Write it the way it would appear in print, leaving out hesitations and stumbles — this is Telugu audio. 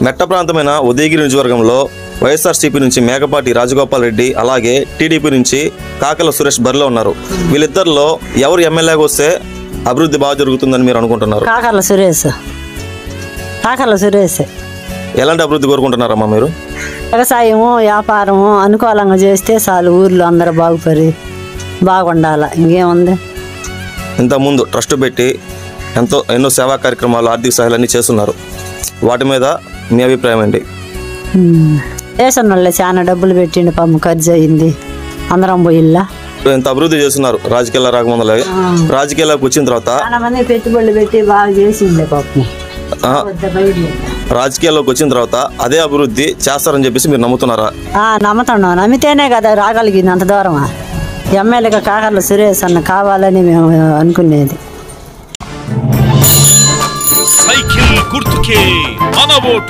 మెట్ట ప్రాంతమైన ఉదయగిరి నియోజకవర్గంలో వైఎస్ఆర్సీపీ నుంచి మేకపాటి రాజగోపాల్ రెడ్డి అలాగే టీడీపీ నుంచి కాకల సురేష్ బరిలో ఉన్నారు. వీళ్ళిద్దరిలో ఎవరు ఎమ్మెల్యేగా వస్తే అభివృద్ధి బాగా జరుగుతుందని మీరు అనుకుంటున్నారు? కాకల సురేష్. ఎలాంటి అభివృద్ధి కోరుకుంటున్నారమ్మా మీరు? వ్యవసాయము వ్యాపారము అనుకూలంగా చేస్తే చాలు, ఊర్లో అందరూ బాగుండాలి. ఇంకేముంది? ఇంతకుముందు ట్రస్ట్ పెట్టి ఎన్నో సేవా కార్యక్రమాలు ఆర్థిక సహాయాలు అన్నీ చేస్తున్నారు. వాటి మీద మీ అభిప్రాయం ఏంటి? చేసిన వాళ్ళే చాలా డబ్బులు పెట్టిండి, పాపం ఖర్చు అయింది, అందరం పోయిల్లా. ఇంత అభివృద్ధి చేస్తున్నారు రాజకీయాల్లో రాకముందు. రాజకీయాల్లోకి వచ్చిన తర్వాత చాలా మంది పెట్టుబడులు పెట్టి బాగా చేసిండే పాపం. రాజకీయాల్లోకి వచ్చిన తర్వాత అదే అభివృద్ధి చేస్తారని చెప్పేసి మీరు నమ్ముతున్నారా? నమ్ముతున్నాం. నమ్మితేనే కదా రాగలిగింది అంత దూరం. ఎమ్మెల్యేగా కాకర్ల సురేష్ అన్న కావాలని మేము అనుకునేది. సైకిల్ గుర్తుకే మన ఓటు.